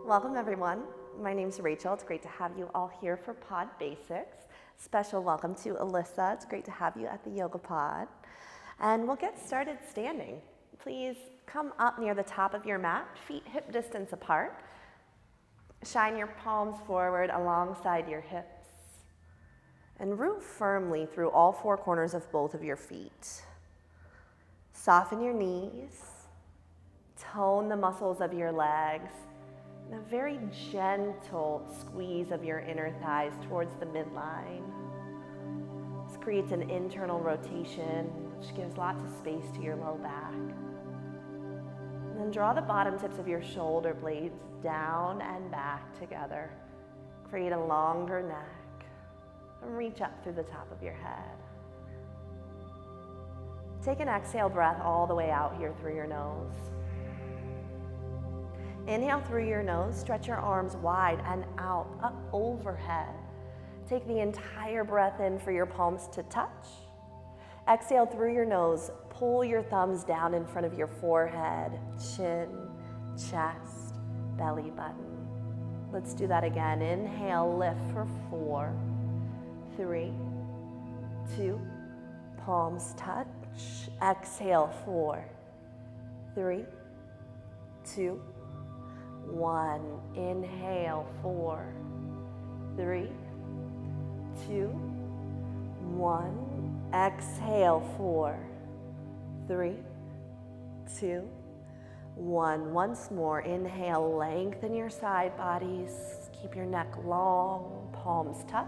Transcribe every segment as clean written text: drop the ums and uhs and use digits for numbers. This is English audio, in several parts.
Welcome everyone. My name's Rachel. It's great to have you all here for podBASICS. Special welcome to Alyssa. It's great to have you at the Yoga Pod. And we'll get started standing. Please come up near the top of your mat, feet hip distance apart. Shine your palms forward alongside your hips. And root firmly through all four corners of both of your feet. Soften your knees. Tone the muscles of your legs. And a very gentle squeeze of your inner thighs towards the midline. This creates an internal rotation, which gives lots of space to your low back. And then draw the bottom tips of your shoulder blades down and back together. Create a longer neck. And reach up through the top of your head. Take an exhale breath all the way out here through your nose. Inhale through your nose, stretch your arms wide and out, up overhead. Take the entire breath in for your palms to touch. Exhale through your nose, pull your thumbs down in front of your forehead, chin, chest, belly button. Let's do that again. Inhale, lift for 4, 3, 2, palms touch. Exhale, 4, 3, 2, 1. Inhale, 4, 3, 2, 1. Exhale, 4, 3, 2, 1. Once more, inhale, lengthen your side bodies. Keep your neck long, palms touch.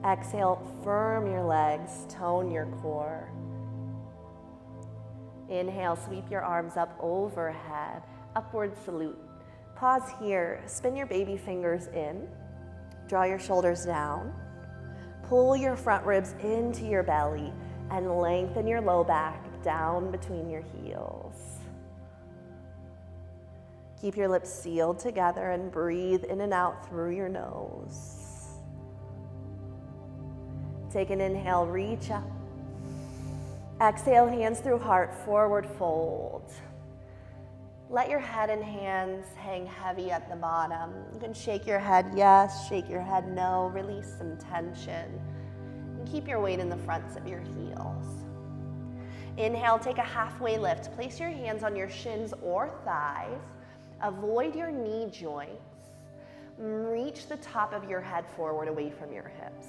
Exhale, firm your legs, tone your core. Inhale, sweep your arms up overhead. Upward salute. Pause here. Spin your baby fingers in. Draw your shoulders down. Pull your front ribs into your belly and lengthen your low back down between your heels. Keep your lips sealed together and breathe in and out through your nose. Take an inhale, reach up. Exhale, hands through heart, forward fold. Let your head and hands hang heavy at the bottom. You can shake your head yes, shake your head no, release some tension. And keep your weight in the fronts of your heels. Inhale, take a halfway lift. Place your hands on your shins or thighs. Avoid your knee joints. Reach the top of your head forward away from your hips.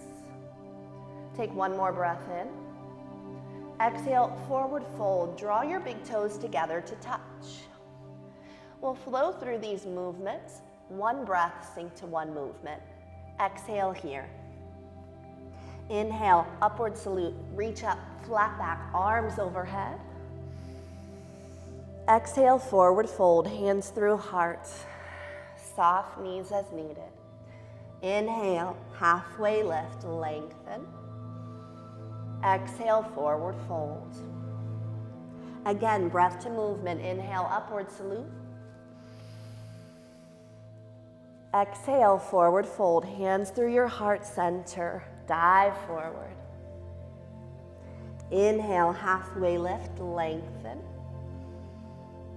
Take one more breath in. Exhale, forward fold. Draw your big toes together to touch. We'll flow through these movements. One breath, sink to one movement. Exhale here. Inhale, upward salute. Reach up, flat back, arms overhead. Exhale, forward fold, hands through heart. Soft knees as needed. Inhale, halfway lift, lengthen. Exhale, forward fold. Again, breath to movement. Inhale, upward salute. Exhale, forward fold, hands through your heart center, dive forward. Inhale, halfway lift, lengthen.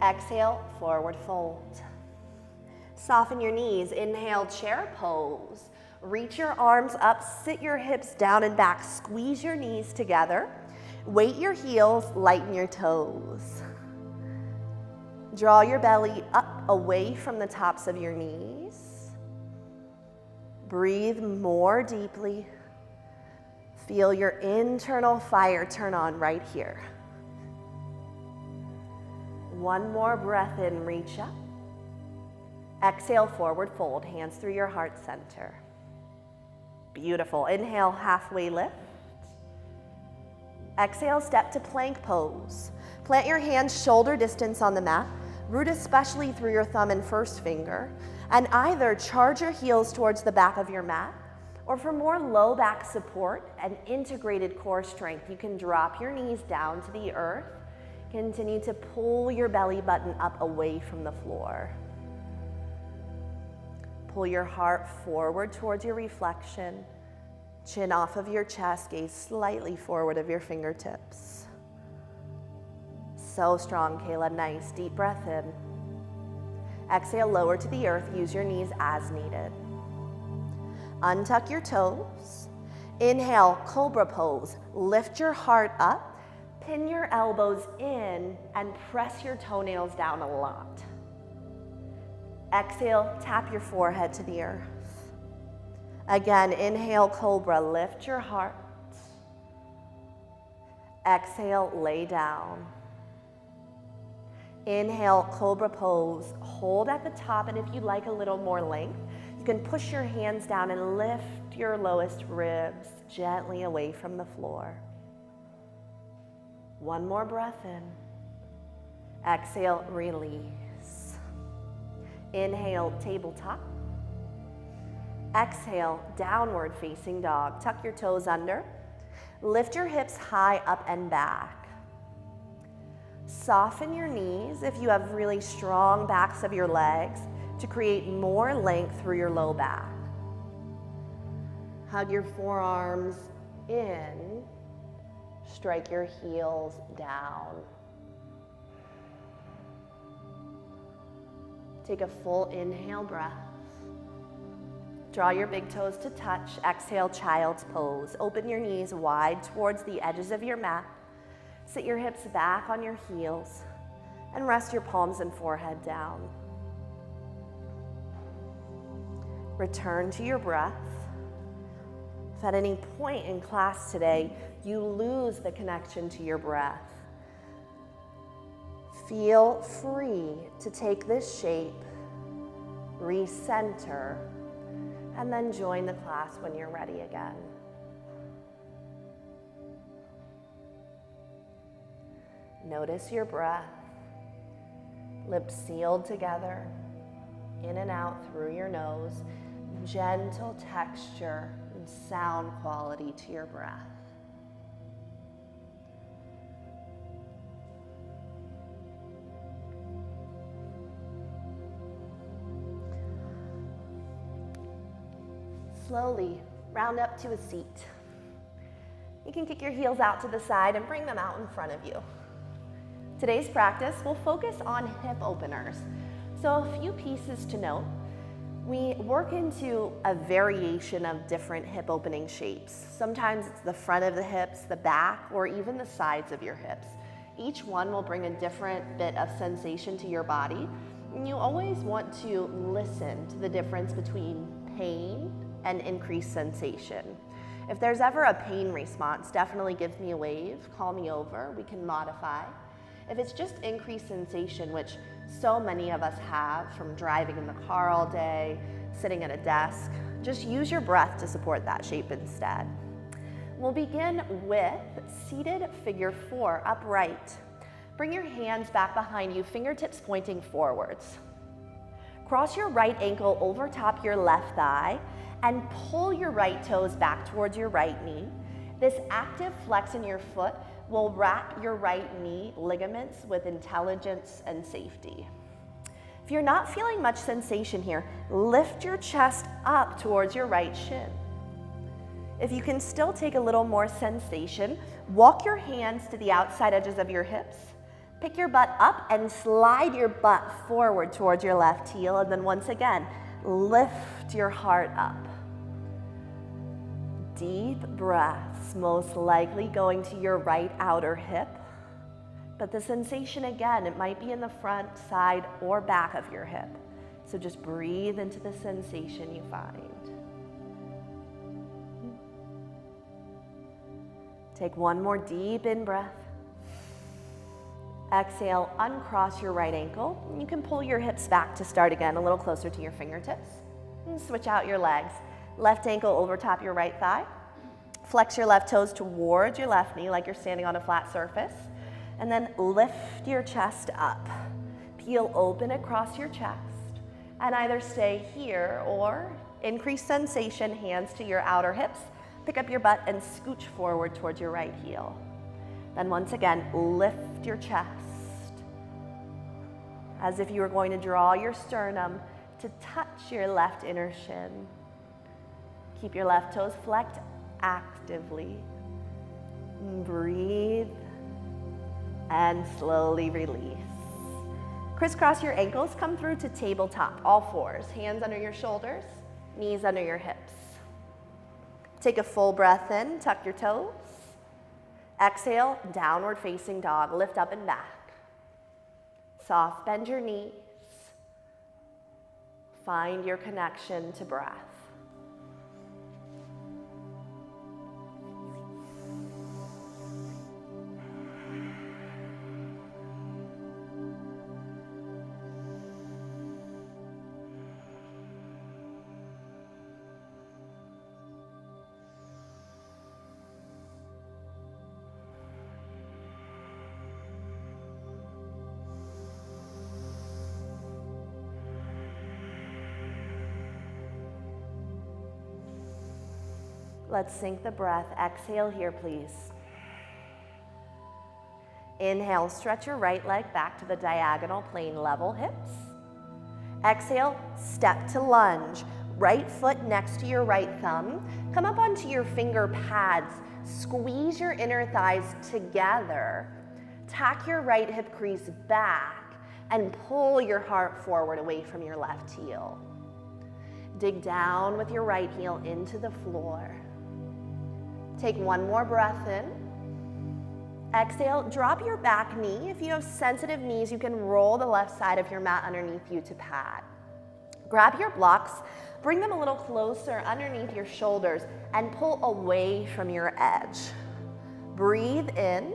Exhale, forward fold. Soften your knees, inhale, chair pose. Reach your arms up, sit your hips down and back, squeeze your knees together. Weight your heels, lighten your toes. Draw your belly up away from the tops of your knees. Breathe more deeply. Feel your internal fire turn on right here. One more breath in, reach up. Exhale, forward fold, hands through your heart center. Beautiful. Inhale, halfway lift. Exhale, step to plank pose. Plant your hands shoulder distance on the mat. Root especially through your thumb and first finger. And either charge your heels towards the back of your mat, or for more low back support and integrated core strength, you can drop your knees down to the earth. Continue to pull your belly button up away from the floor. Pull your heart forward towards your reflection. Chin off of your chest, gaze slightly forward of your fingertips. So strong, Kayla. Nice. Deep breath in. Exhale, lower to the earth. Use your knees as needed. Untuck your toes. Inhale, cobra pose. Lift your heart up. Pin your elbows in and press your toenails down a lot. Exhale, tap your forehead to the earth. Again, inhale, cobra. Lift your heart. Exhale, lay down. Inhale, cobra pose. Hold at the top, and if you'd like a little more length, you can push your hands down and lift your lowest ribs gently away from the floor. One more breath in. Exhale, release. Inhale, tabletop. Exhale, downward facing dog. Tuck your toes under. Lift your hips high up and back. Soften your knees if you have really strong backs of your legs to create more length through your low back. Hug your forearms in. Strike your heels down. Take a full inhale breath. Draw your big toes to touch. Exhale, child's pose. Open your knees wide towards the edges of your mat. Sit your hips back on your heels and rest your palms and forehead down. Return to your breath. If at any point in class today you lose the connection to your breath, feel free to take this shape, recenter, and then join the class when you're ready again. Notice your breath, lips sealed together, in and out through your nose, gentle texture and sound quality to your breath. Slowly round up to a seat. You can kick your heels out to the side and bring them out in front of you. Today's practice will focus on hip openers. So a few pieces to note. We work into a variation of different hip opening shapes. Sometimes it's the front of the hips, the back, or even the sides of your hips. Each one will bring a different bit of sensation to your body. And you always want to listen to the difference between pain and increased sensation. If there's ever a pain response, definitely give me a wave, call me over, we can modify. If it's just increased sensation, which so many of us have from driving in the car all day, sitting at a desk, just use your breath to support that shape instead. We'll begin with seated figure 4, upright. Bring your hands back behind you, fingertips pointing forwards. Cross your right ankle over top your left thigh and pull your right toes back towards your right knee. This active flex in your foot will wrap your right knee ligaments with intelligence and safety. If you're not feeling much sensation here, lift your chest up towards your right shin. If you can still take a little more sensation, walk your hands to the outside edges of your hips, pick your butt up and slide your butt forward towards your left heel, and then once again, lift your heart up. Deep breaths, most likely going to your right outer hip. But the sensation again, it might be in the front, side, or back of your hip. So just breathe into the sensation you find. Take one more deep in breath. Exhale, uncross your right ankle. You can pull your hips back to start again, a little closer to your fingertips. And switch out your legs. Left ankle over top your right thigh. Flex your left toes towards your left knee like you're standing on a flat surface. And then lift your chest up. Peel open across your chest. And either stay here or increase sensation, hands to your outer hips. Pick up your butt and scooch forward towards your right heel. Then once again, lift your chest. As if you were going to draw your sternum to touch your left inner shin. Keep your left toes flecked actively. Breathe and slowly release. Crisscross your ankles, come through to tabletop, all fours. Hands under your shoulders, knees under your hips. Take a full breath in, tuck your toes. Exhale, downward facing dog, lift up and back. Soft bend your knees. Find your connection to breath. Let's sync the breath. Exhale here, please. Inhale, stretch your right leg back to the diagonal plane, level hips. Exhale, step to lunge. Right foot next to your right thumb. Come up onto your finger pads. Squeeze your inner thighs together. Tack your right hip crease back and pull your heart forward away from your left heel. Dig down with your right heel into the floor. Take one more breath in. Exhale, drop your back knee. If you have sensitive knees, you can roll the left side of your mat underneath you to pad. Grab your blocks, bring them a little closer underneath your shoulders, and pull away from your edge. Breathe in.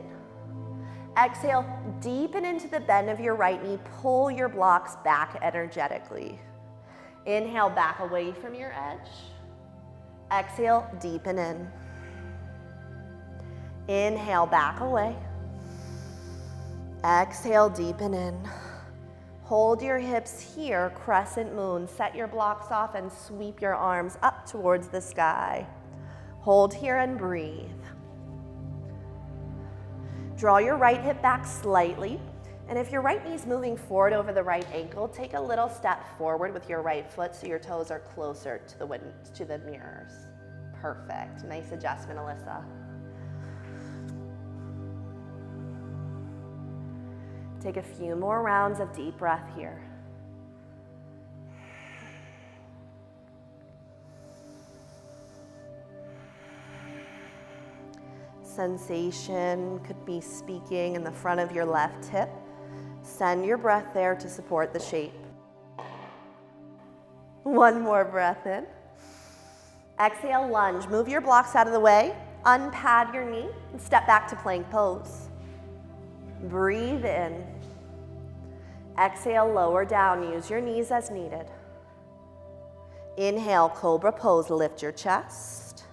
Exhale, deepen into the bend of your right knee. Pull your blocks back energetically. Inhale, back away from your edge. Exhale, deepen in. Inhale, back away. Exhale, deepen in. Hold your hips here, crescent moon. Set your blocks off and sweep your arms up towards the sky. Hold here and breathe. Draw your right hip back slightly. And if your right knee's moving forward over the right ankle, take a little step forward with your right foot so your toes are closer to the mirrors. Perfect. Nice adjustment, Alyssa. Take a few more rounds of deep breath here. Sensation could be speaking in the front of your left hip. Send your breath there to support the shape. One more breath in. Exhale, lunge. Move your blocks out of the way. Unpad your knee and step back to plank pose. Breathe in. Exhale, lower down. Use your knees as needed. Inhale, cobra pose. Lift your chest.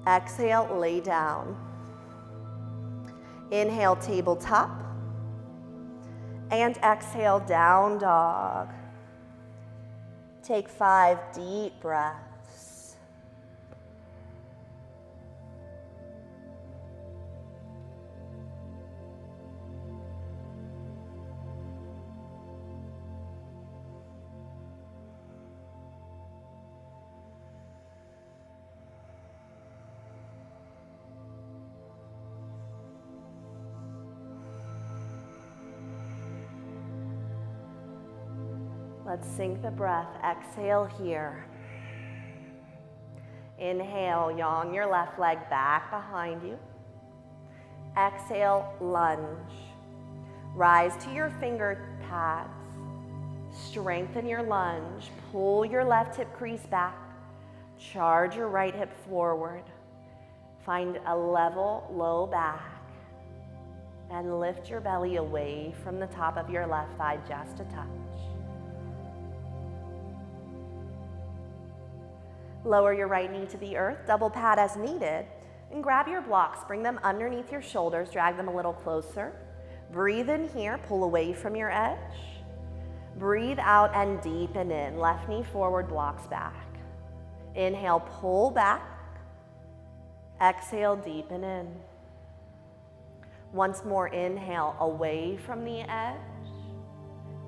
Exhale, lay down. Inhale, tabletop. And exhale, down dog. Take 5 deep breaths. Let's sync the breath. Exhale here. Inhale, yawn your left leg back behind you. Exhale, lunge. Rise to your finger pads. Strengthen your lunge. Pull your left hip crease back. Charge your right hip forward. Find a level, low back. And lift your belly away from the top of your left thigh just a touch. Lower your right knee to the earth, double pad as needed, and grab your blocks. Bring them underneath your shoulders, drag them a little closer. Breathe in here, pull away from your edge. Breathe out and deepen in. Left knee forward, blocks back. Inhale, pull back. Exhale, deepen in. Once more, inhale, away from the edge.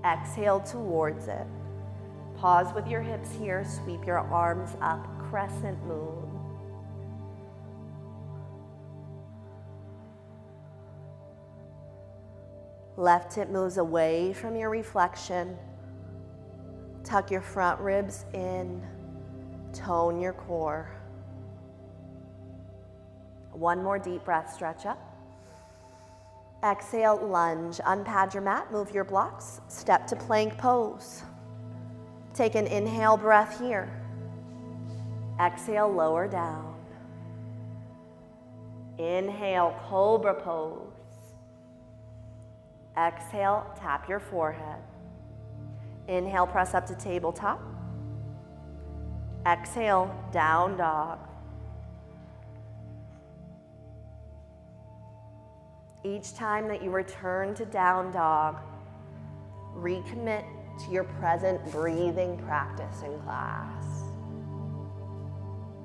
Exhale, towards it. Pause with your hips here, sweep your arms up, crescent moon. Left hip moves away from your reflection. Tuck your front ribs in, tone your core. One more deep breath, stretch up. Exhale, lunge, unpad your mat, move your blocks, step to plank pose. Take an inhale breath here. Exhale, lower down. Inhale, cobra pose. Exhale, tap your forehead. Inhale, press up to tabletop. Exhale, down dog. Each time that you return to down dog, recommit to your present breathing practice in class.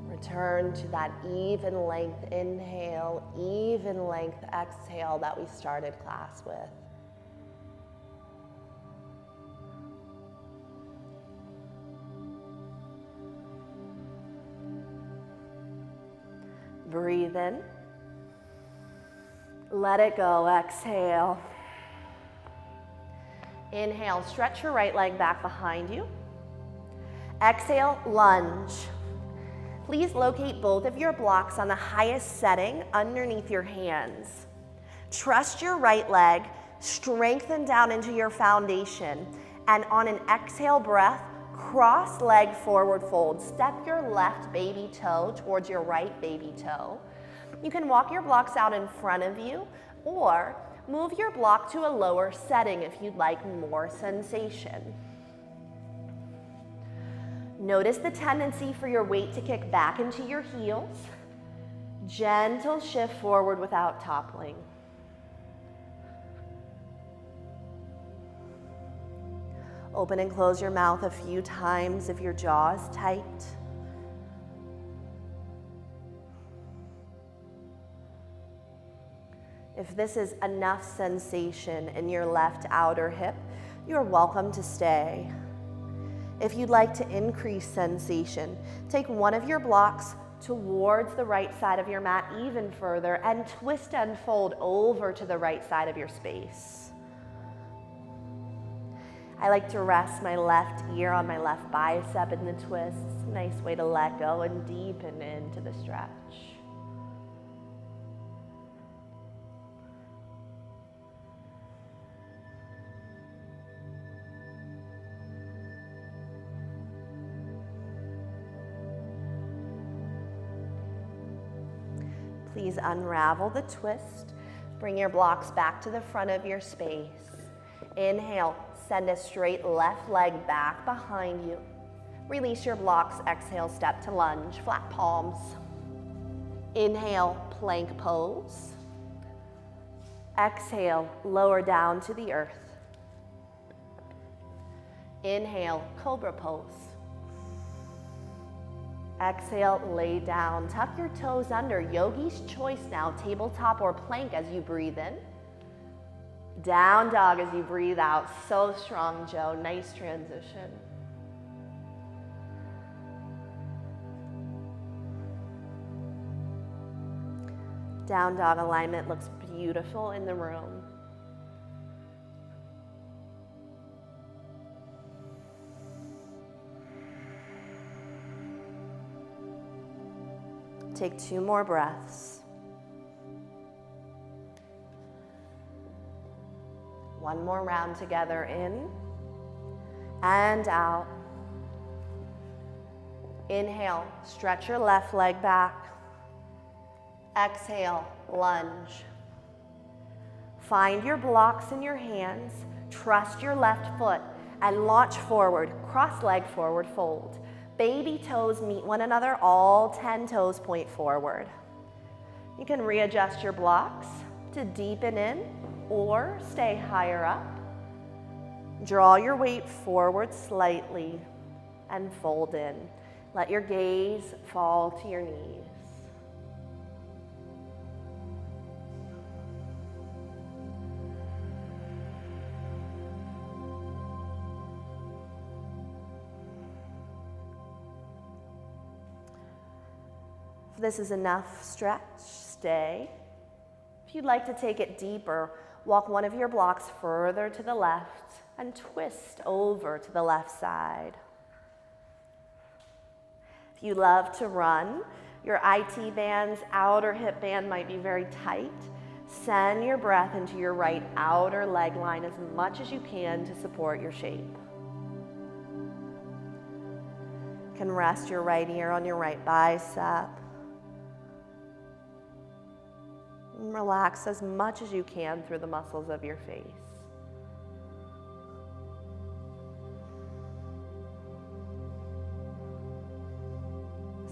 Return to that even length inhale, even length exhale that we started class with. Breathe in. Let it go, exhale. Inhale, stretch your right leg back behind you. Exhale, lunge. Please locate both of your blocks on the highest setting underneath your hands. Trust your right leg, strengthen down into your foundation, and on an exhale breath, cross leg forward fold. Step your left baby toe towards your right baby toe. You can walk your blocks out in front of you or move your block to a lower setting if you'd like more sensation. Notice the tendency for your weight to kick back into your heels. Gentle shift forward without toppling. Open and close your mouth a few times if your jaw is tight. If this is enough sensation in your left outer hip, you're welcome to stay. If you'd like to increase sensation, take one of your blocks towards the right side of your mat even further and twist and fold over to the right side of your space. I like to rest my left ear on my left bicep in the twist. It's a nice way to let go and deepen into the stretch. Please unravel the twist. Bring your blocks back to the front of your space. Inhale, send a straight left leg back behind you. Release your blocks, exhale, step to lunge, flat palms. Inhale, plank pose. Exhale, lower down to the earth. Inhale, cobra pose. Exhale, lay down. Tuck your toes under. Yogi's choice now, tabletop or plank as you breathe in. Down dog as you breathe out. So strong, Joe. Nice transition. Down dog alignment looks beautiful in the room. Take 2 more breaths. One more round together, in and out. Inhale, stretch your left leg back. Exhale, lunge. Find your blocks in your hands, trust your left foot, and launch forward, cross leg forward fold. Baby toes meet one another, all 10 toes point forward. You can readjust your blocks to deepen in or stay higher up. Draw your weight forward slightly and fold in. Let your gaze fall to your knees. If this is enough stretch, stay. If you'd like to take it deeper, walk one of your blocks further to the left and twist over to the left side. If you love to run, your IT band's outer hip band might be very tight. Send your breath into your right outer leg line as much as you can to support your shape. You can rest your right ear on your right bicep. And relax as much as you can through the muscles of your face.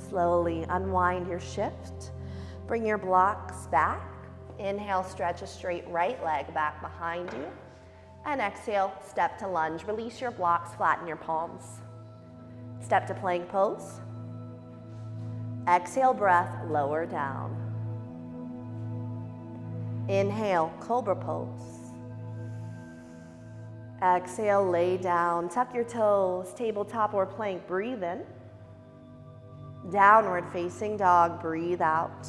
Slowly unwind your shift. Bring your blocks back. Inhale, stretch a straight right leg back behind you. And exhale, step to lunge. Release your blocks, flatten your palms. Step to plank pose. Exhale, breath, lower down. Inhale, cobra pose. Exhale, lay down. Tuck your toes, tabletop or plank. Breathe in. Downward facing dog, breathe out.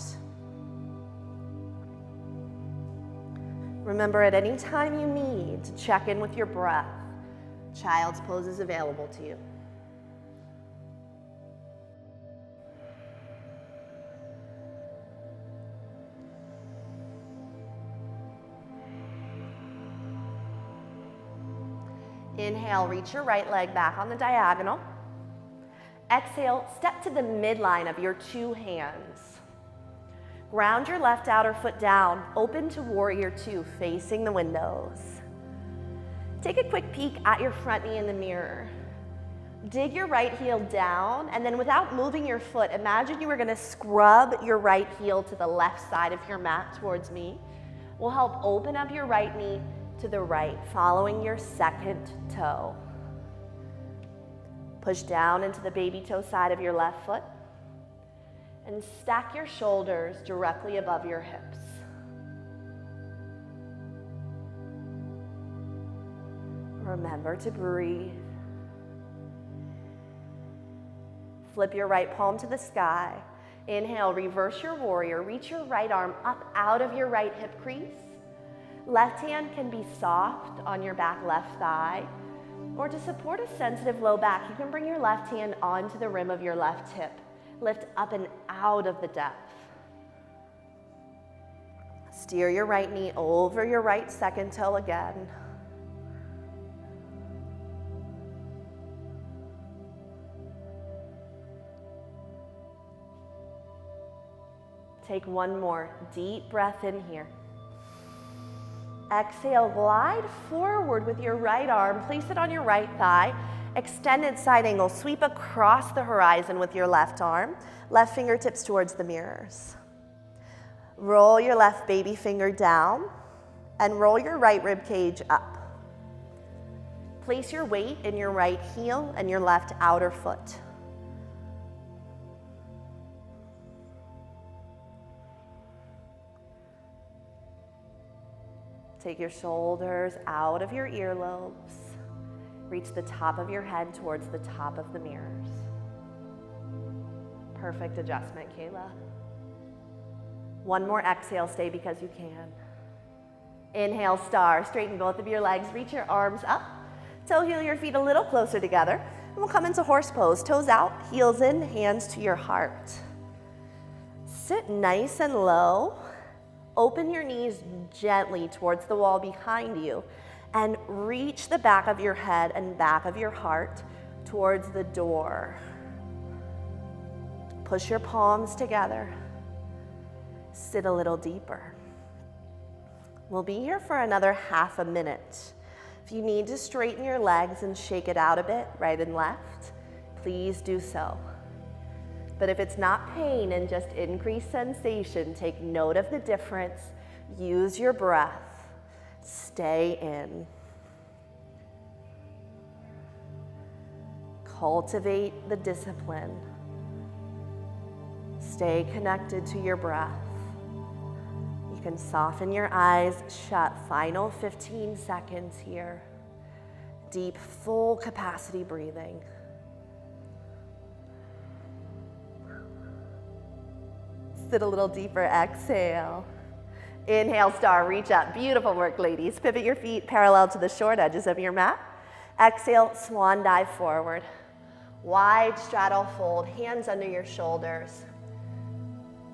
Remember, at any time you need to check in with your breath, child's pose is available to you. Inhale, reach your right leg back on the diagonal. Exhale, step to the midline of your two hands. Ground your left outer foot down, open to warrior two, facing the windows. Take a quick peek at your front knee in the mirror. Dig your right heel down, and then without moving your foot, imagine you were gonna scrub your right heel to the left side of your mat towards me. We'll help open up your right knee to the right, following your second toe. Push down into the baby toe side of your left foot and stack your shoulders directly above your hips. Remember to breathe. Flip your right palm to the sky. Inhale, reverse your warrior. Reach your right arm up out of your right hip crease. Left hand can be soft on your back left thigh. Or to support a sensitive low back, you can bring your left hand onto the rim of your left hip. Lift up and out of the depth. Steer your right knee over your right second toe again. Take one more deep breath in here. Exhale, glide forward with your right arm. Place it on your right thigh. Extended side angle. Sweep across the horizon with your left arm. Left fingertips towards the mirrors. Roll your left baby finger down and roll your right rib cage up. Place your weight in your right heel and your left outer foot. Take your shoulders out of your earlobes. Reach the top of your head towards the top of the mirrors. Perfect adjustment, Kayla. One more exhale, stay because you can. Inhale, star. Straighten both of your legs. Reach your arms up. Toe heel your feet a little closer together. And we'll come into horse pose. Toes out, heels in, hands to your heart. Sit nice and low. Open your knees gently towards the wall behind you and reach the back of your head and back of your heart towards the door. Push your palms together. Sit a little deeper. We'll be here for another half a minute. If you need to straighten your legs and shake it out a bit, right and left, please do so. But if it's not pain and just increased sensation, take note of the difference. Use your breath. Stay in. Cultivate the discipline. Stay connected to your breath. You can soften your eyes shut. Final 15 seconds here. Deep, full capacity breathing. Sit a little deeper, exhale. Inhale, star, reach up. Beautiful work, ladies. Pivot your feet parallel to the short edges of your mat. Exhale, swan dive forward. Wide straddle fold, hands under your shoulders.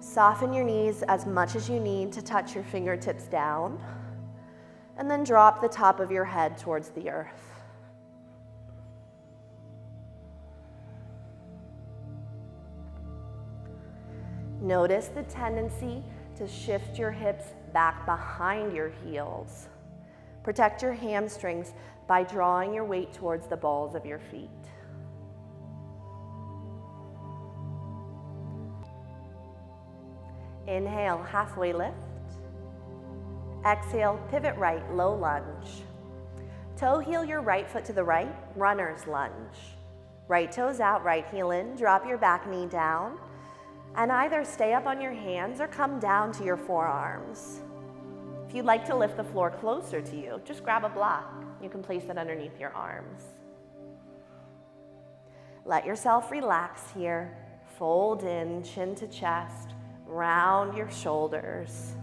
Soften your knees as much as you need to touch your fingertips down. And then drop the top of your head towards the earth. Notice the tendency to shift your hips back behind your heels. Protect your hamstrings by drawing your weight towards the balls of your feet. Inhale, halfway lift. Exhale, pivot right, low lunge. Toe heel your right foot to the right, runner's lunge. Right toes out, right heel in, drop your back knee down, and either stay up on your hands or come down to your forearms. If you'd like to lift the floor closer to you, just grab a block. You can place it underneath your arms. Let yourself relax here. Fold in, chin to chest, round your shoulders.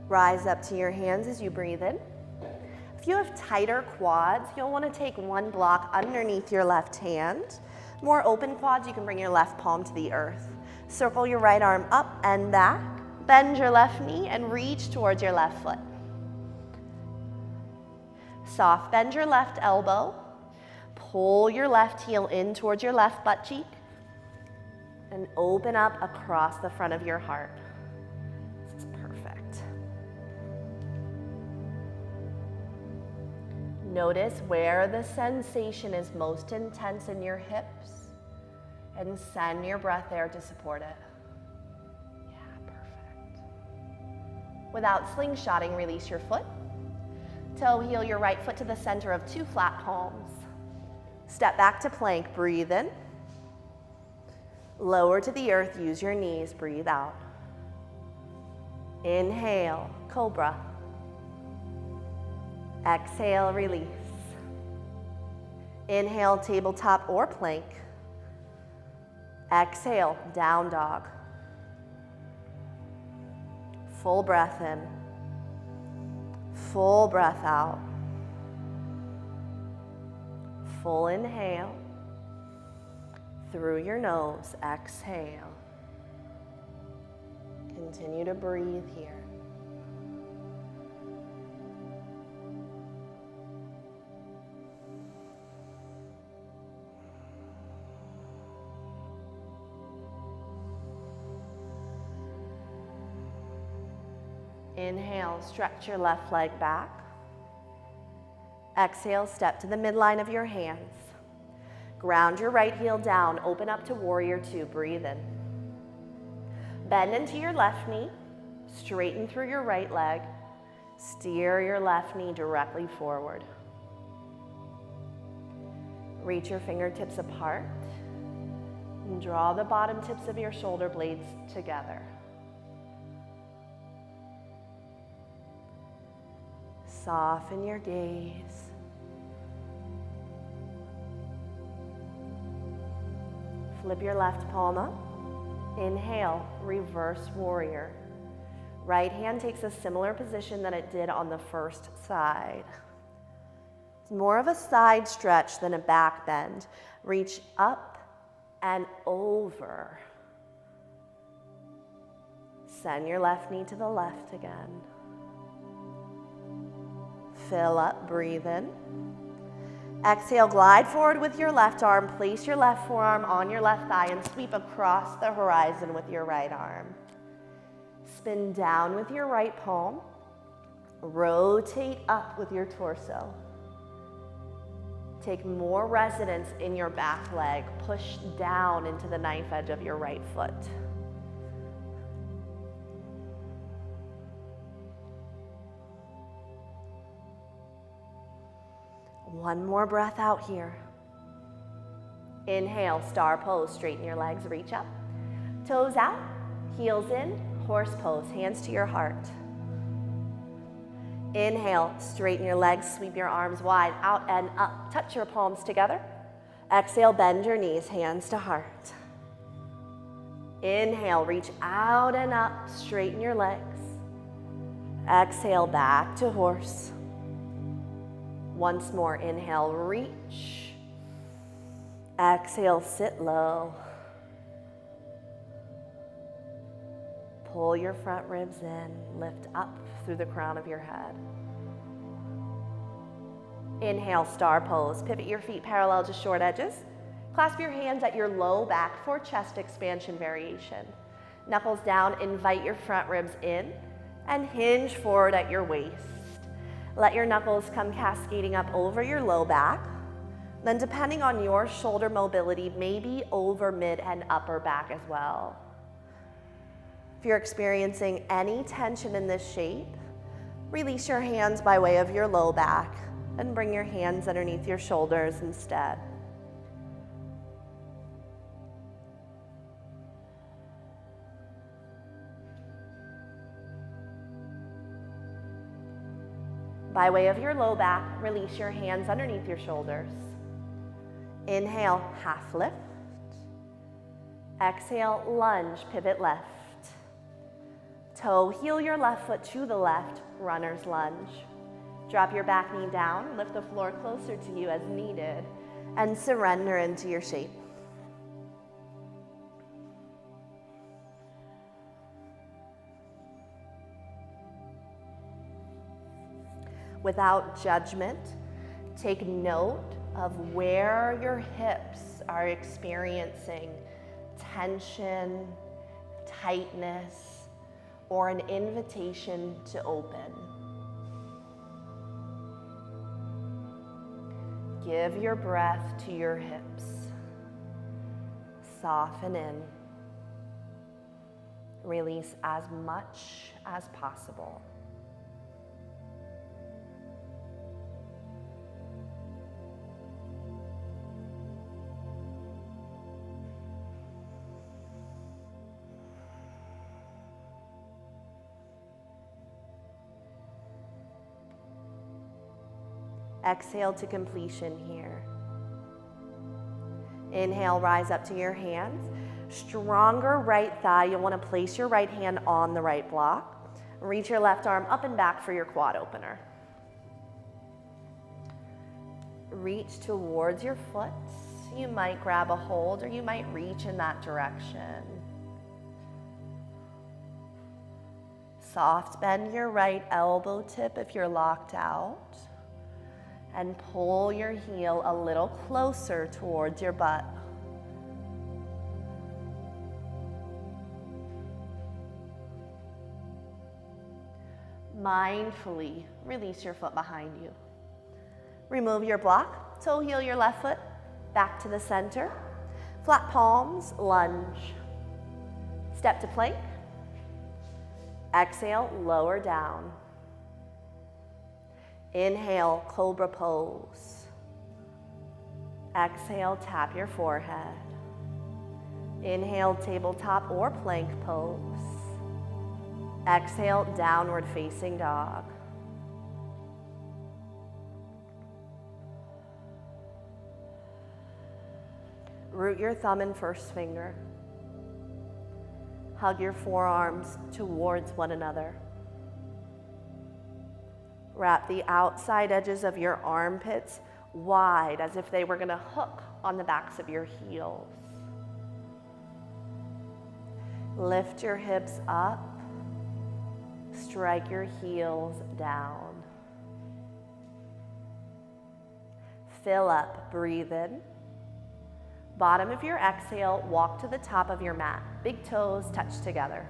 Rise up to your hands as you breathe in. If you have tighter quads, you'll want to take one block underneath your left hand. More open quads, you can bring your left palm to the earth. Circle your right arm up and back. Bend your left knee and reach towards your left foot. Soft bend your left elbow. Pull your left heel in towards your left butt cheek. And open up across the front of your heart. This is perfect. Notice where the sensation is most intense in your hips and send your breath there to support it. Yeah, perfect. Without slingshotting, release your foot. Toe heel your right foot to the center of two flat palms. Step back to plank, breathe in. Lower to the earth, use your knees, breathe out. Inhale, cobra. Exhale, release. Inhale, tabletop or plank. Exhale, down dog. Full breath in. Full breath out. Full inhale. Through your nose, exhale. Continue to breathe here. Inhale, stretch your left leg back. Exhale, step to the midline of your hands. Ground your right heel down, open up to warrior two, breathe in. Bend into your left knee, straighten through your right leg, steer your left knee directly forward. Reach your fingertips apart and draw the bottom tips of your shoulder blades together. Soften your gaze. Flip your left palm up. Inhale, reverse warrior. Right hand takes a similar position that it did on the first side. It's more of a side stretch than a back bend. Reach up and over. Send your left knee to the left again. Fill up, breathe in. Exhale, glide forward with your left arm. Place your left forearm on your left thigh and sweep across the horizon with your right arm. Spin down with your right palm. Rotate up with your torso. Take more resonance in your back leg. Push down into the knife edge of your right foot. One more breath out here. Inhale, star pose, straighten your legs, reach up. Toes out, heels in, horse pose, hands to your heart. Inhale, straighten your legs, sweep your arms wide, out and up. Touch your palms together. Exhale, bend your knees, hands to heart. Inhale, reach out and up, straighten your legs. Exhale, back to horse. Once more, inhale, reach. Exhale, sit low. Pull your front ribs in, lift up through the crown of your head. Inhale, star pose. Pivot your feet parallel to short edges. Clasp your hands at your low back for chest expansion variation. Knuckles down, invite your front ribs in, and hinge forward at your waist. Let your knuckles come cascading up over your low back. Then depending on your shoulder mobility, maybe over mid and upper back as well. If you're experiencing any tension in this shape, release your hands by way of your low back and bring your hands underneath your shoulders instead. By way of your low back, release your hands underneath your shoulders. Inhale, half lift. Exhale, lunge, pivot left. Toe, heel your left foot to the left, runner's lunge. Drop your back knee down, lift the floor closer to you as needed, and surrender into your shape. Without judgment, take note of where your hips are experiencing tension, tightness, or an invitation to open. Give your breath to your hips. Soften in. Release as much as possible. Exhale to completion here. Inhale, rise up to your hands. Stronger right thigh. You'll want to place your right hand on the right block. Reach your left arm up and back for your quad opener. Reach towards your foot. You might grab a hold or you might reach in that direction. Soft bend your right elbow tip if you're locked out. And pull your heel a little closer towards your butt. Mindfully release your foot behind you. Remove your block, toe heel your left foot back to the center. Flat palms, lunge. Step to plank. Exhale, lower down. Inhale, cobra pose. Exhale, tap your forehead. Inhale, tabletop or plank pose. Exhale, downward facing dog. Root your thumb and first finger. Hug your forearms towards one another. Wrap the outside edges of your armpits wide as if they were going to hook on the backs of your heels. Lift your hips up. Strike your heels down. Fill up, breathe in. Bottom of your exhale, walk to the top of your mat. Big toes touch together.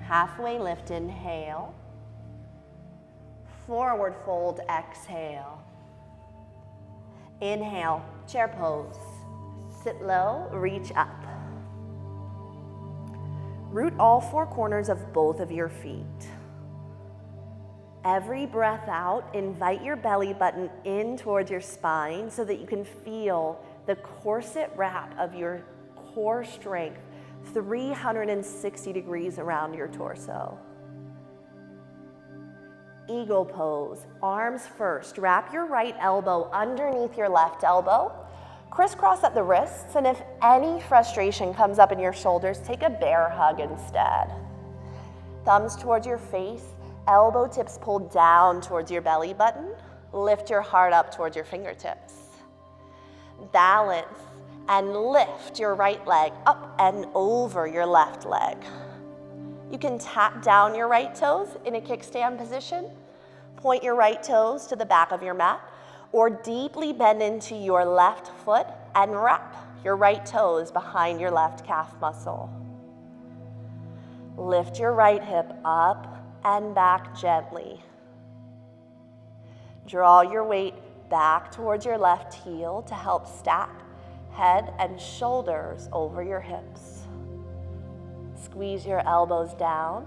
Halfway lift, inhale. Forward fold, exhale. Inhale, chair pose. Sit low, reach up. Root all four corners of both of your feet. Every breath out, invite your belly button in towards your spine so that you can feel the corset wrap of your core strength 360 degrees around your torso. Eagle pose, arms first. Wrap your right elbow underneath your left elbow. Crisscross at the wrists, and if any frustration comes up in your shoulders, take a bear hug instead. Thumbs towards your face, elbow tips pulled down towards your belly button. Lift your heart up towards your fingertips. Balance and lift your right leg up and over your left leg. You can tap down your right toes in a kickstand position, point your right toes to the back of your mat, or deeply bend into your left foot and wrap your right toes behind your left calf muscle. Lift your right hip up and back gently. Draw your weight back towards your left heel to help stack head and shoulders over your hips. Squeeze your elbows down.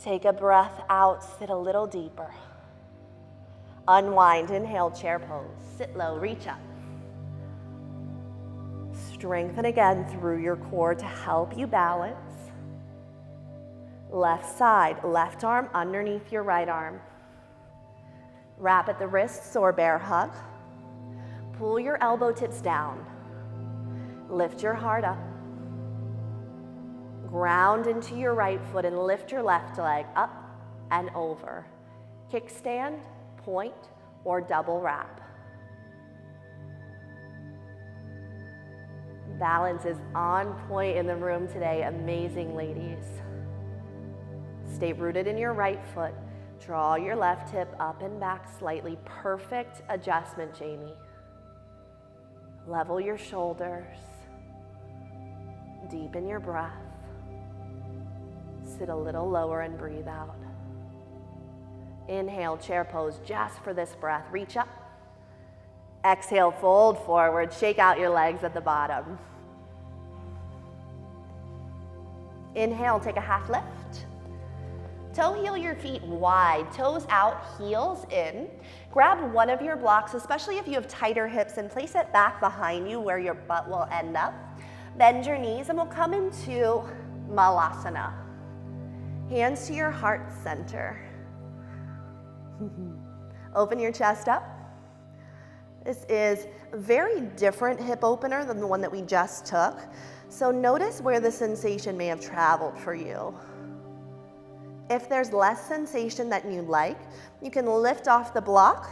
Take a breath out, sit a little deeper. Unwind, inhale, chair pose. Sit low, reach up. Strengthen again through your core to help you balance. Left side, left arm underneath your right arm. Wrap at the wrists or bear hug. Pull your elbow tips down. Lift your heart up. Ground into your right foot and lift your left leg up and over. Kickstand, point, or double wrap. Balance is on point in the room today. Amazing, ladies. Stay rooted in your right foot. Draw your left hip up and back slightly. Perfect adjustment, Jamie. Level your shoulders. Deepen your breath. Sit a little lower and breathe out. Inhale, chair pose just for this breath. Reach up. Exhale, fold forward. Shake out your legs at the bottom. Inhale, take a half lift. Toe heel your feet wide, toes out, heels in. Grab one of your blocks, especially if you have tighter hips, and place it back behind you where your butt will end up. Bend your knees and we'll come into Malasana. Hands to your heart center. Open your chest up. This is a very different hip opener than the one that we just took. So notice where the sensation may have traveled for you. If there's less sensation that you like, you can lift off the block,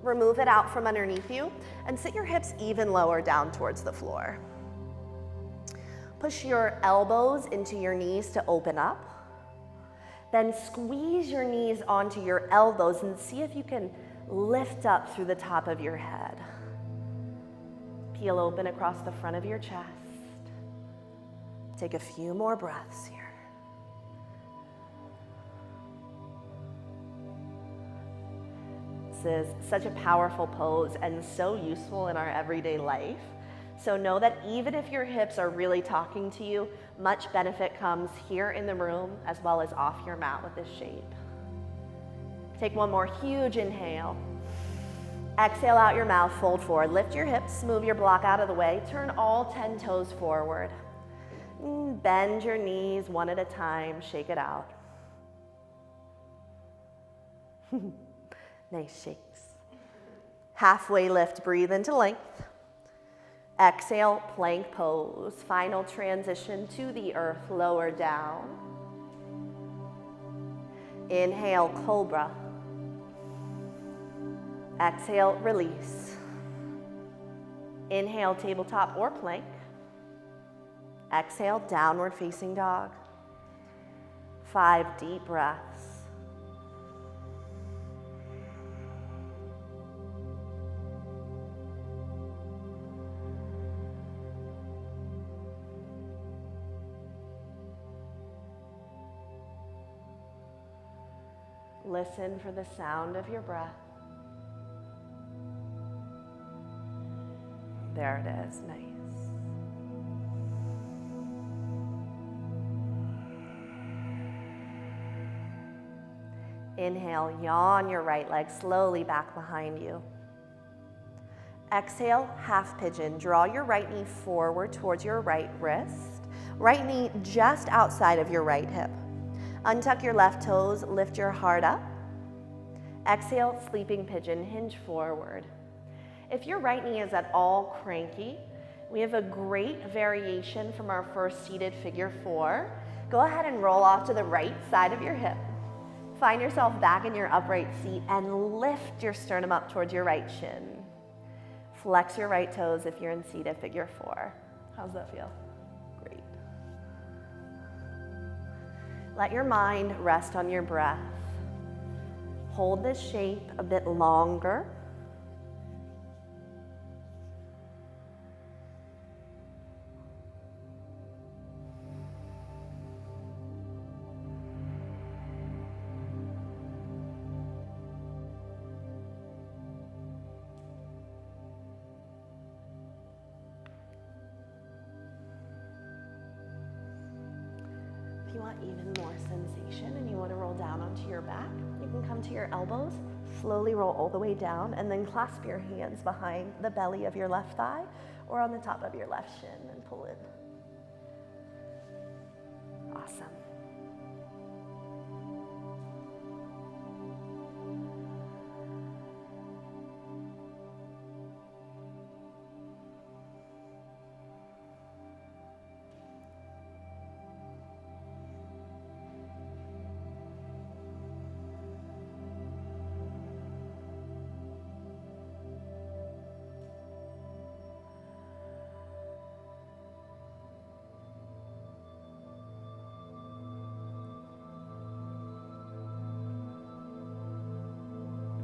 remove it out from underneath you, and sit your hips even lower down towards the floor. Push your elbows into your knees to open up. Then squeeze your knees onto your elbows and see if you can lift up through the top of your head. Peel open across the front of your chest. Take a few more breaths here. This is such a powerful pose and so useful in our everyday life. So know that even if your hips are really talking to you, much benefit comes here in the room as well as off your mat with this shape. Take one more huge inhale. Exhale out your mouth, fold forward. Lift your hips, move your block out of the way. Turn all 10 toes forward. Bend your knees one at a time, shake it out. Nice shakes. Halfway lift, breathe into length. Exhale, plank pose. Final transition to the earth, lower down. Inhale, cobra. Exhale, release. Inhale, tabletop or plank. Exhale, downward facing dog. 5 deep breaths. Listen for the sound of your breath. There it is, nice. Inhale, yawn your right leg slowly back behind you. Exhale, half pigeon. Draw your right knee forward towards your right wrist. Right knee just outside of your right hip. Untuck your left toes, lift your heart up. Exhale, sleeping pigeon, hinge forward. If your right knee is at all cranky, we have a great variation from our first seated figure 4. Go ahead and roll off to the right side of your hip. Find yourself back in your upright seat and lift your sternum up towards your right shin. Flex your right toes if you're in seated figure 4. How's that feel? Great. Let your mind rest on your breath. Hold this shape a bit longer. If you want even more sensation and you want to roll down onto your back, you can come to your elbows, slowly roll all the way down, and then clasp your hands behind the belly of your left thigh or on the top of your left shin and pull in. Awesome.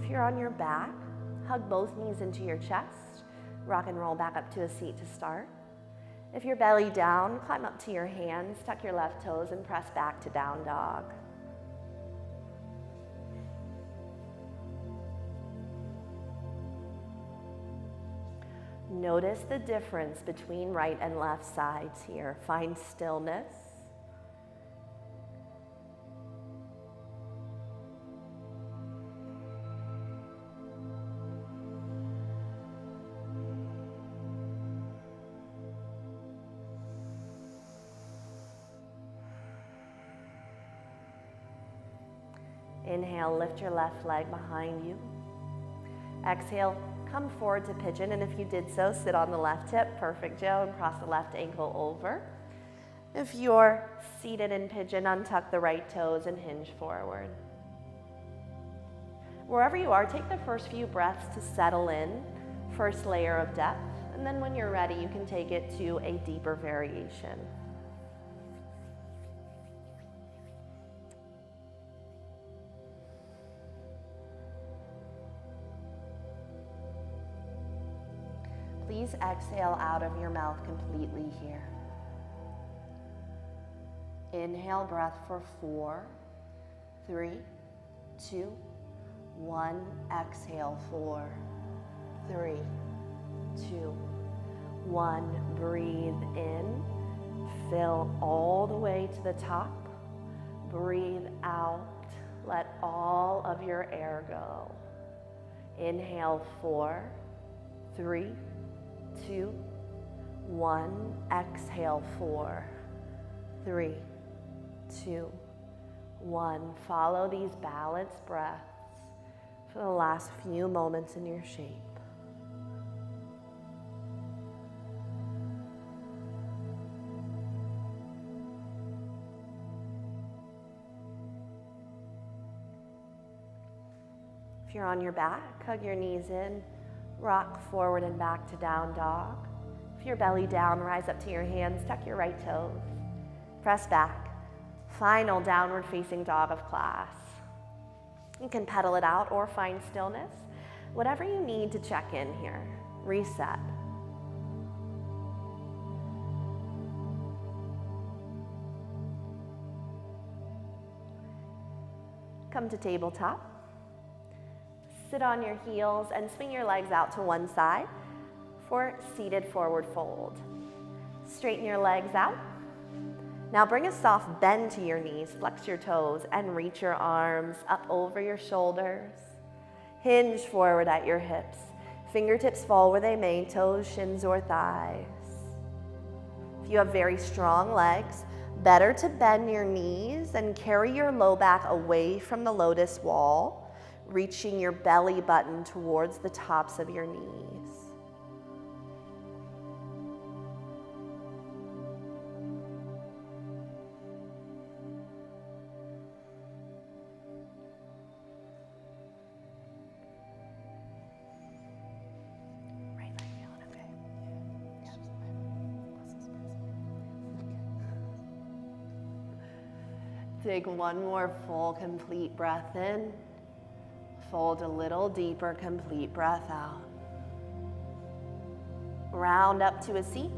If you're on your back, hug both knees into your chest. Rock and roll back up to a seat to start. If you're belly down, climb up to your hands, tuck your left toes, and press back to down dog. Notice the difference between right and left sides here. Find stillness. Inhale, lift your left leg behind you. Exhale, come forward to pigeon, and if you did so, sit on the left hip, perfect, Joe, and cross the left ankle over. If you're seated in pigeon, untuck the right toes and hinge forward. Wherever you are, take the first few breaths to settle in, first layer of depth, and then when you're ready, you can take it to a deeper variation. Please exhale out of your mouth completely here. Inhale, breath for 4, 3, 2, 1. Exhale, 4, 3, 2, 1. Breathe in. Fill all the way to the top. Breathe out. Let all of your air go. Inhale, 4, 3, 2, 1. Exhale, 4, 3, 2, 1. Follow these balanced breaths for the last few moments in your shape. If you're on your back, hug your knees in. Rock forward and back to down dog. If you're belly down, rise up to your hands, tuck your right toes. Press back. Final downward facing dog of class. You can pedal it out or find stillness. Whatever you need to check in here. Reset. Come to tabletop. Sit on your heels and swing your legs out to one side for seated forward fold. Straighten your legs out Now bring a soft bend to your knees, flex your toes, and reach your arms up over your shoulders. Hinge forward at your hips. Fingertips fall where they may, toes, shins, or thighs. If you have very strong legs, better to bend your knees and carry your low back away from the lotus wall, reaching your belly button towards the tops of your knees. Take one more full, complete breath in. Fold a little deeper, complete breath out. Round up to a seat.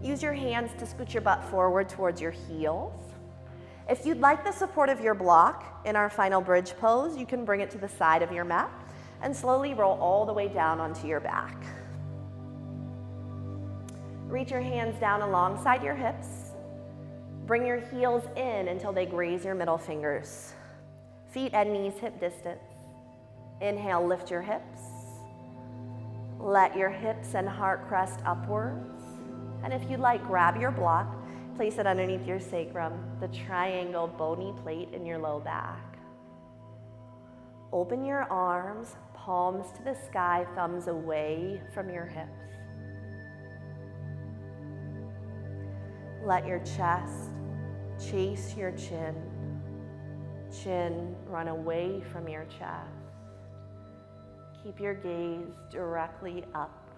Use your hands to scoot your butt forward towards your heels. If you'd like the support of your block in our final bridge pose, you can bring it to the side of your mat and slowly roll all the way down onto your back. Reach your hands down alongside your hips. Bring your heels in until they graze your middle fingers. Feet and knees hip distance. Inhale, lift your hips. Let your hips and heart crest upwards. And if you'd like, grab your block, place it underneath your sacrum, the triangle bony plate in your low back. Open your arms, palms to the sky, thumbs away from your hips. Let your chest chase your chin. Chin run away from your chest. Keep your gaze directly up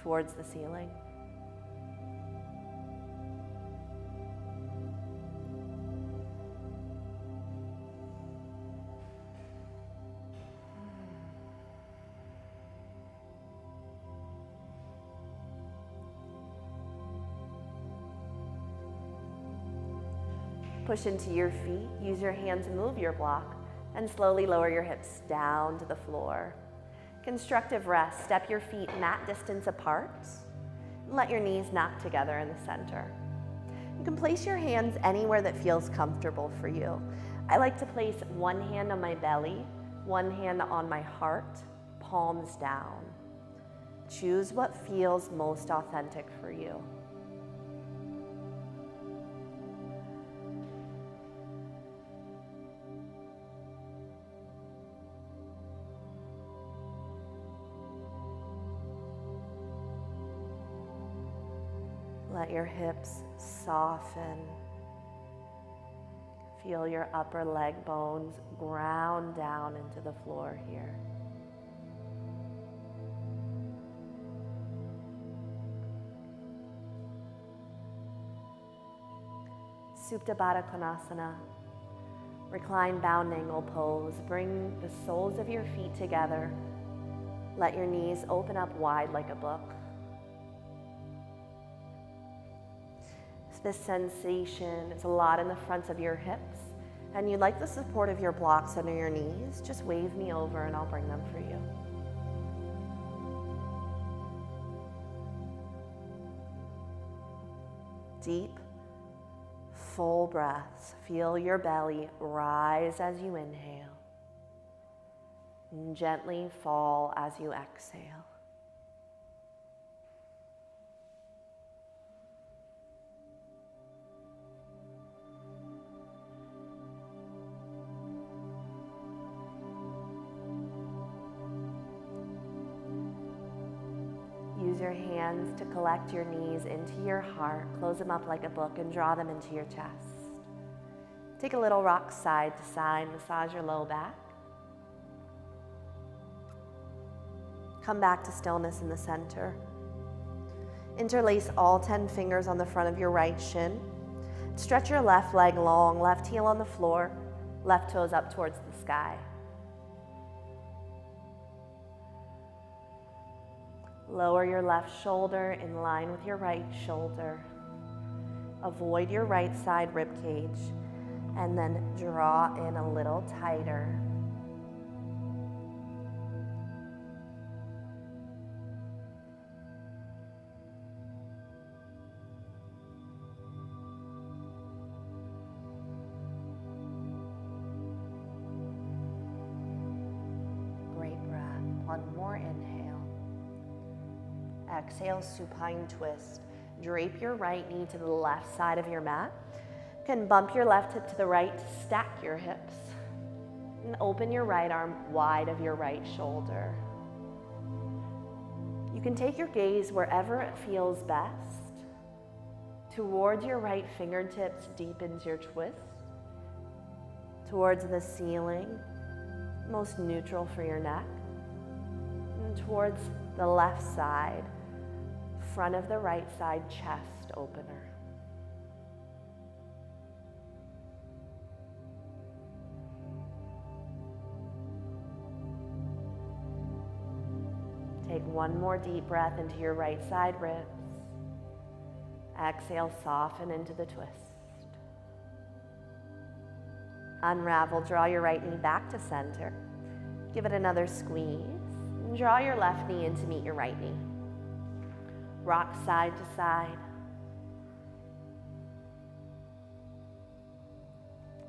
towards the ceiling. Push into your feet, use your hand to move your block, and slowly lower your hips down to the floor. Constructive rest, step your feet mat distance apart, and let your knees knock together in the center. You can place your hands anywhere that feels comfortable for you. I like to place one hand on my belly, one hand on my heart, palms down. Choose what feels most authentic for you. Let your hips soften. Feel your upper leg bones ground down into the floor here. Supta Baddha Konasana. Recline bound angle pose. Bring the soles of your feet together. Let your knees open up wide like a book. This sensation, it's a lot in the fronts of your hips, and you'd like the support of your blocks under your knees, just wave me over and I'll bring them for you. Deep, full breaths. Feel your belly rise as you inhale, and gently fall as you exhale. Use your hands to collect your knees into your heart, close them up like a book, and draw them into your chest. Take a little rock side to side, massage your low back. Come back to stillness in the center. Interlace all 10 fingers on the front of your right shin. Stretch your left leg long, left heel on the floor, left toes up towards the sky. Lower your left shoulder in line with your right shoulder. Avoid your right side rib cage, and then draw in a little tighter. inhale. Exhale, supine twist. Drape your right knee to the left side of your mat. You can bump your left hip to the right to stack your hips. And open your right arm wide of your right shoulder. You can take your gaze wherever it feels best. Towards your right fingertips, deepens your twist. Towards the ceiling, most neutral for your neck. And towards the left side, front of the right side chest opener. Take one more deep breath into your right side ribs. Exhale, soften into the twist. Unravel, draw your right knee back to center. Give it another squeeze. And draw your left knee in to meet your right knee. Rock side to side.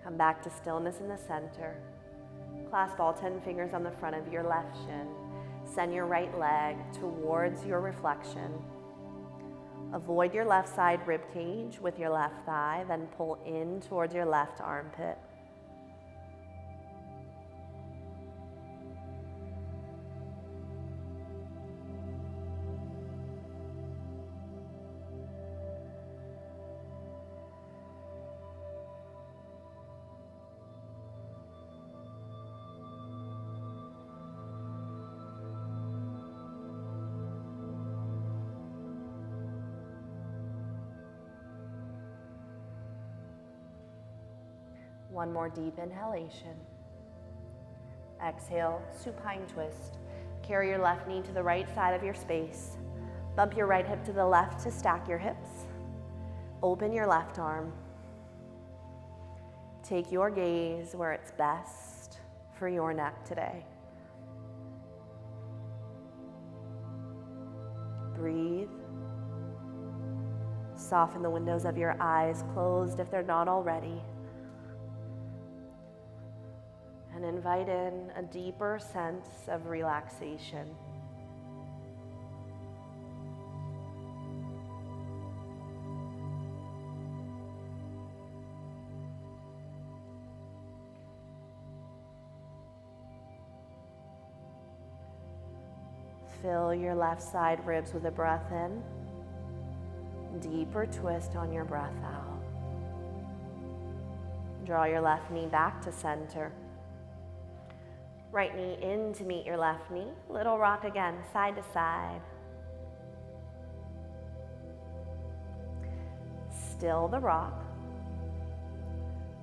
Come back to stillness in the center. Clasp all 10 fingers on the front of your left shin. Send your right leg towards your reflection. Avoid your left side rib cage with your left thigh, then pull in towards your left armpit. One more deep inhalation. Exhale, supine twist. Carry your left knee to the right side of your space. Bump your right hip to the left to stack your hips. Open your left arm. Take your gaze where it's best for your neck today. Breathe. Soften the windows of your eyes closed if they're not already. And invite in a deeper sense of relaxation. Fill your left side ribs with a breath in. Deeper twist on your breath out. Draw your left knee back to center. Right knee in to meet your left knee. Little rock again, side to side. Still the rock.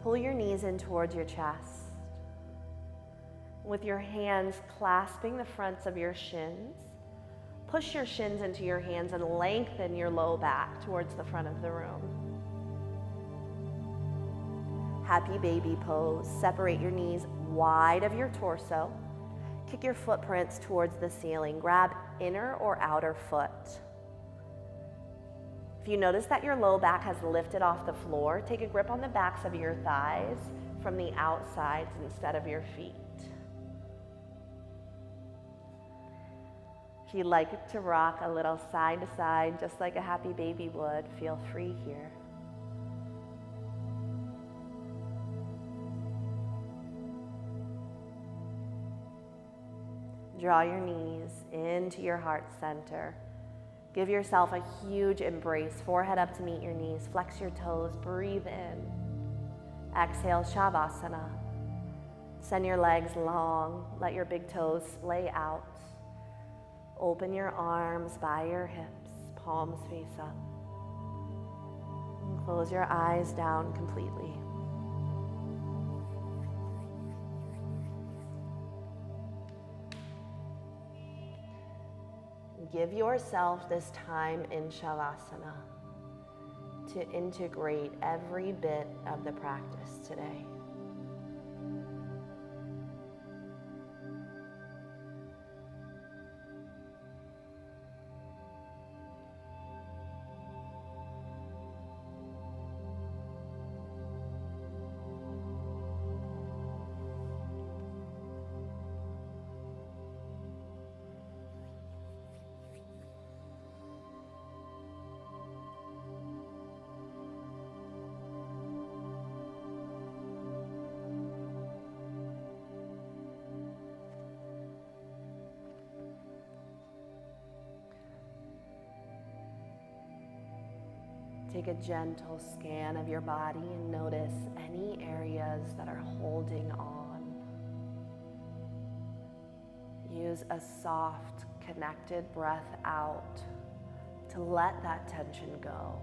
Pull your knees in towards your chest. With your hands clasping the fronts of your shins, push your shins into your hands and lengthen your low back towards the front of the room. Happy baby pose. Separate your knees wide of your torso. Kick your footprints towards the ceiling. Grab inner or outer foot. If you notice that your low back has lifted off the floor, take a grip on the backs of your thighs from the outsides instead of your feet. If you'd like to rock a little side to side, just like a happy baby would, feel free here. Draw your knees into your heart center. Give yourself a huge embrace, forehead up to meet your knees. Flex your toes, breathe in. Exhale, Shavasana. Send your legs long, let your big toes splay out. Open your arms by your hips, palms face up. And close your eyes down completely. Give yourself this time in Shavasana to integrate every bit of the practice today. Take a gentle scan of your body and notice any areas that are holding on. Use a soft, connected breath out to let that tension go.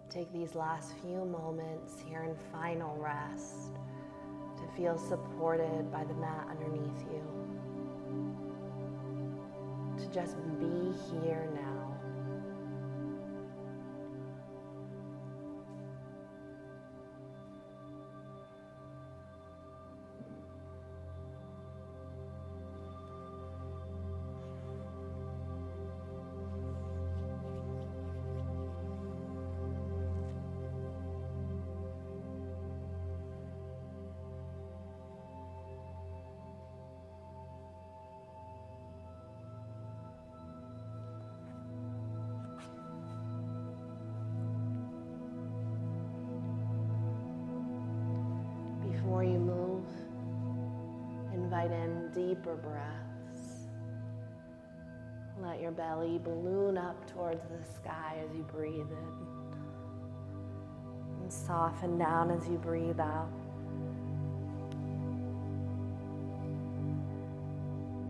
Take these last few moments here in final rest to feel supported by the mat underneath you. To just be here now. Before you move, invite in deeper breaths. Let your belly balloon up towards the sky as you breathe in. And soften down as you breathe out.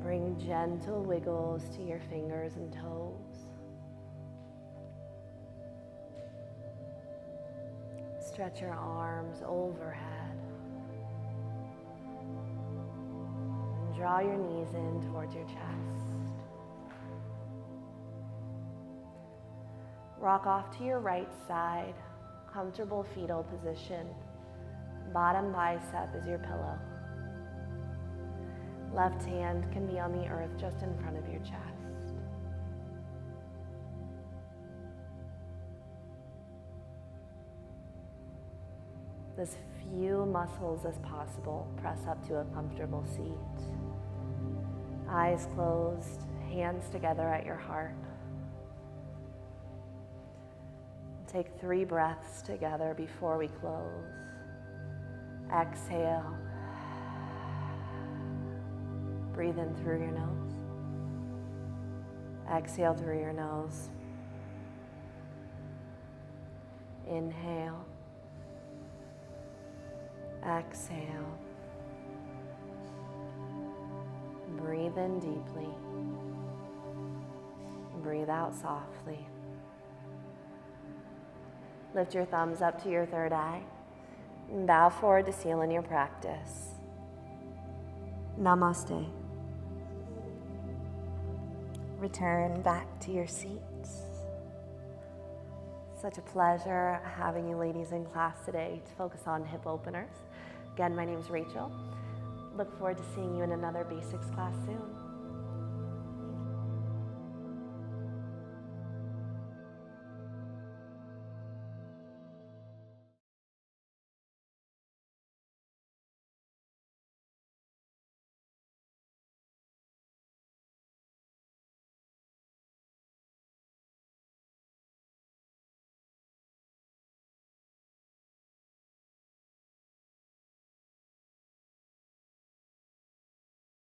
Bring gentle wiggles to your fingers and toes. Stretch your arms overhead. Draw your knees in towards your chest. Rock off to your right side, comfortable fetal position. Bottom bicep is your pillow. Left hand can be on the earth just in front of your chest. as few muscles as possible. Press up to a comfortable seat. Eyes closed, hands together at your heart. Take 3 breaths together before we close. Exhale. Breathe in through your nose. Exhale through your nose. Inhale. Exhale. Breathe in deeply. Breathe out softly. Lift your thumbs up to your third eye. And bow forward to seal in your practice. Namaste. Return back to your seats. Such a pleasure having you ladies in class today to focus on hip openers. Again, my name is Rachel. Look forward to seeing you in another basics class soon.